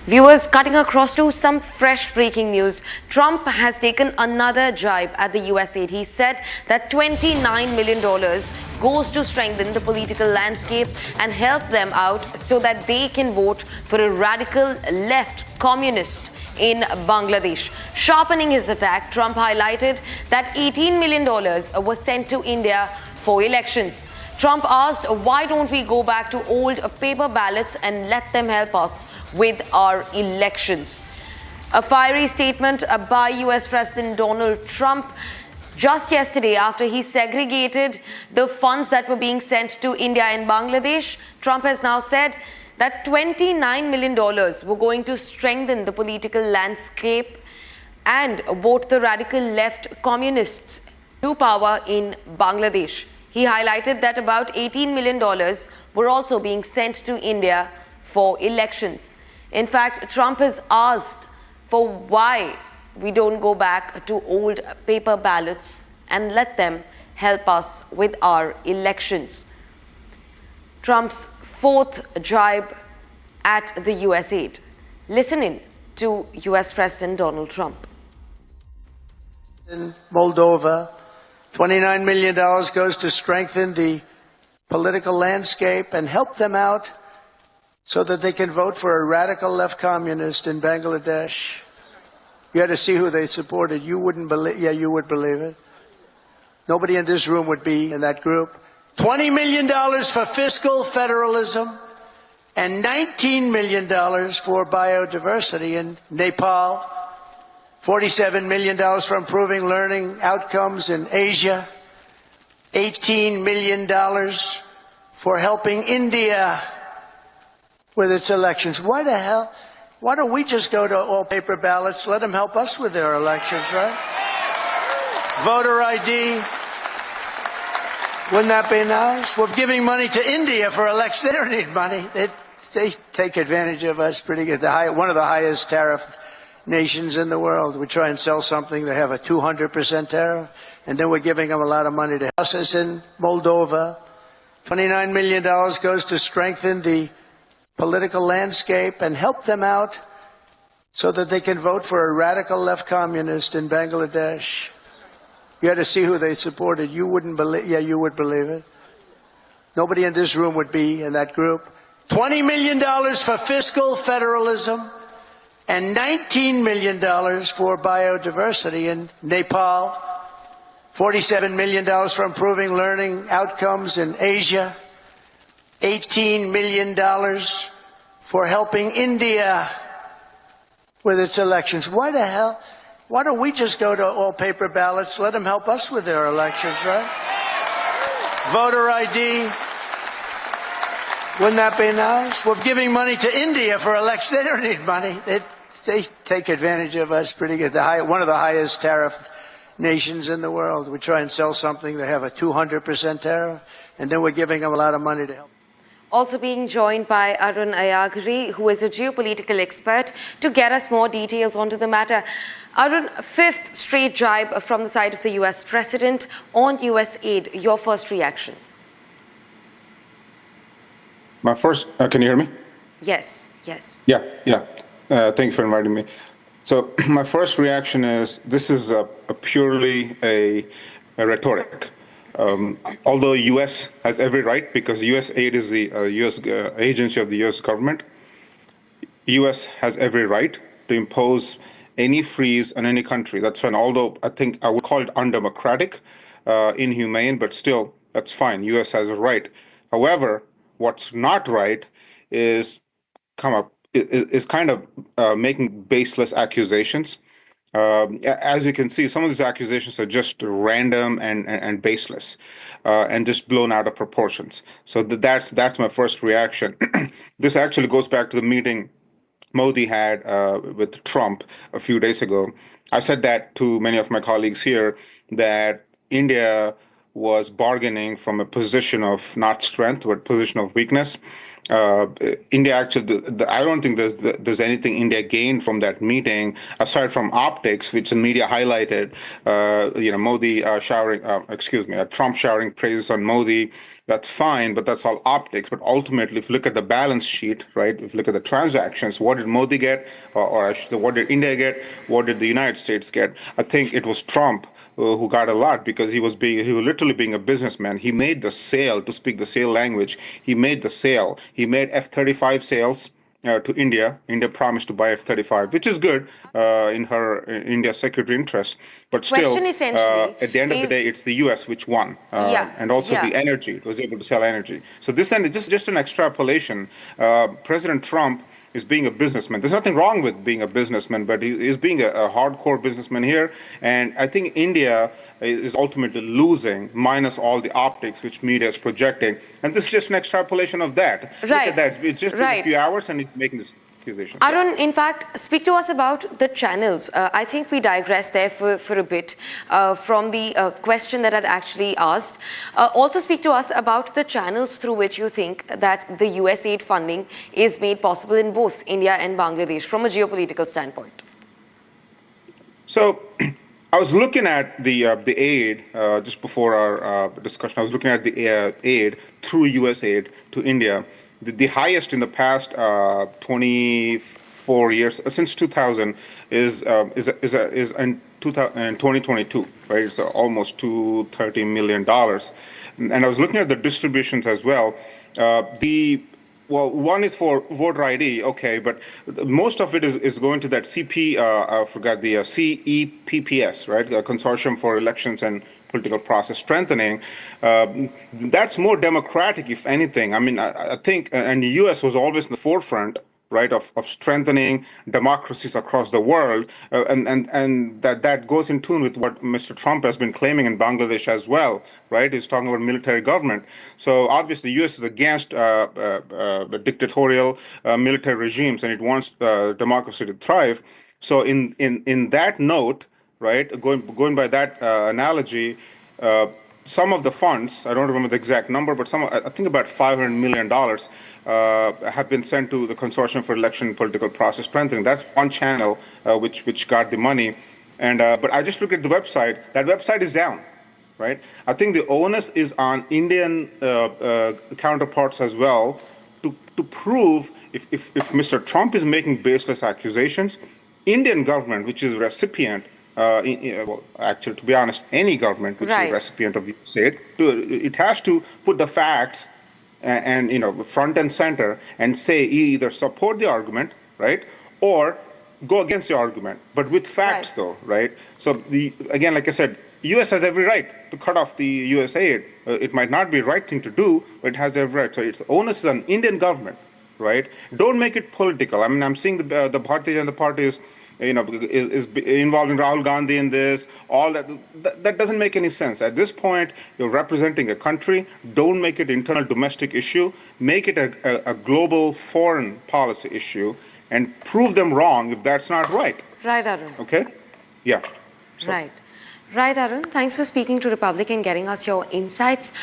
Viewers, cutting across to some fresh breaking news. Trump has taken another jibe at the USAID. He said that $29 million goes to strengthen the political landscape and help them out so that they can vote for a radical left communist in Bangladesh. Sharpening his attack, Trump highlighted that $18 million was sent to India for elections. Trump asked, why don't we go back to old paper ballots and let them help us with our elections? A fiery statement by US President Donald Trump just yesterday after he segregated the funds that were being sent to India and Bangladesh. Trump has now said that $29 million were going to strengthen the political landscape and vote the radical left communists to power in Bangladesh. He highlighted that about $18 million were also being sent to India for elections. In fact, Trump has asked for why we don't go back to old paper ballots and let them help us with our elections. Trump's fourth jibe at the USAID. Listen in to US President Donald Trump. In Moldova, $29 million goes to strengthen the political landscape and help them out so that they can vote for a radical left communist in Bangladesh. You had to see who they supported. You wouldn't believe, yeah, you would believe it. Nobody in this room would be in that group. $20 million for fiscal federalism and $19 million for biodiversity in Nepal. $47 million for improving learning outcomes in Asia. $18 million for helping India with its elections. Why the hell? Why don't we just go to all paper ballots? Let them help us with their elections, right? Voter ID. Wouldn't that be nice? We're giving money to India for elections. They don't need money. They take advantage of us pretty good. One of the highest tariff nations in the world. We try and sell something, they have a 200% tariff, and then we're giving them a lot of money to us. As in Moldova, $29 million goes to strengthen the political landscape and help them out so that they can vote for a radical left communist in Bangladesh. You had to see who they supported. You wouldn't believe, yeah, you would believe it. Nobody in this room would be in that group. $20 million for fiscal federalism and $19 million for biodiversity in Nepal. $47 million for improving learning outcomes in Asia. $18 million for helping India with its elections. Why the hell? Why don't we just go to all paper ballots? Let them help us with their elections, right? Voter ID. Wouldn't that be nice? We're giving money to India for elections. They don't need money. They take advantage of us pretty good. One of the highest tariff nations in the world. We try and sell something, they have a 200% tariff, and then we're giving them a lot of money to help. Also being joined by Arun Ayagri, who is a geopolitical expert, to get us more details onto the matter. Arun, fifth straight jibe from the side of the US president on USAID. Your first reaction? My first, can you hear me? Yes. Yeah. Thank you for inviting me. So my first reaction is this is purely a rhetoric. Although U.S. has every right, because USAID is the U.S. Agency of the U.S. government, U.S. has every right to impose any freeze on any country. That's fine. Although I think I would call it undemocratic, inhumane, but still, that's fine. U.S. has a right. However, what's not right is kind of making baseless accusations. As you can see, some of these accusations are just random and baseless, and just blown out of proportions. So that's my first reaction. This actually goes back to the meeting Modi had with Trump a few days ago. I said that to many of my colleagues here, that India was bargaining from a position of not strength, but position of weakness. India actually, I don't think there's anything India gained from that meeting aside from optics, which the media highlighted. Modi Trump showering praises on Modi. That's fine, but that's all optics. But ultimately, if you look at the balance sheet, right? If you look at the transactions, what did Modi get, or I should say, what did India get? What did the United States get? I think it was Trump who got a lot because he was literally being a businessman. He made the sale, to speak the sale language. He made the sale. He made F-35 sales to India. India promised to buy F-35, which is good in India's security interests. But still, at the end of the day, it's the U.S. which won, and also the energy. It was able to sell energy. So this ended just an extrapolation. President Trump is being a businessman. There's nothing wrong with being a businessman, but he is being a hardcore businessman here. And I think India is ultimately losing, minus all the optics which media is projecting. And this is just an extrapolation of that. Right. Look at that. It's just been a few hours and he's making this accusation. Arun, in fact, speak to us about the channels. I think we digressed there for a bit from the question that I'd actually asked. Also speak to us about the channels through which you think that the USAID funding is made possible in both India and Bangladesh from a geopolitical standpoint. So I was looking at the aid just before our discussion. I was looking at the aid through USAID to India. The highest in the past 24 years, since 2000, is in 2022, right? It's almost $230 million. And I was looking at the distributions as well. One is for voter ID, okay, but most of it is going to that I forgot the CEPPS, right? The Consortium for Elections and Political Process Strengthening. That's more democratic, if anything. I mean, I think, and the U.S. was always in the forefront, right, of strengthening democracies across the world, and that goes in tune with what Mr. Trump has been claiming in Bangladesh as well, right? He's talking about military government. So obviously, the U.S. is against dictatorial military regimes, and it wants democracy to thrive. So in that note, right, going by that analogy, some of the funds, I don't remember the exact number, but I think about $500 million have been sent to the Consortium for Election and Political Process Strengthening. That's one channel which got the money. And but I just looked at the website. That website is down, right? I think the onus is on Indian counterparts as well to prove if Mr. Trump is making baseless accusations, Indian government, which is recipient, actually, to be honest, any government which is a recipient of USAID, it has to put the facts and front and center and say either support the argument, right, or go against the argument, but with facts, though, right? So again, like I said, U.S. has every right to cut off the USAID. It might not be the right thing to do, but it has every right. So it's the onus is on Indian government, right? Don't make it political. I mean, I'm seeing the Bharatiya Janata Party is involving Rahul Gandhi in this, all that. That doesn't make any sense. At this point, you're representing a country. Don't make it internal domestic issue. Make it a global foreign policy issue and prove them wrong if that's not right. Right, Arun. Okay? Yeah. So. Right, Arun. Thanks for speaking to Republic and getting us your insights.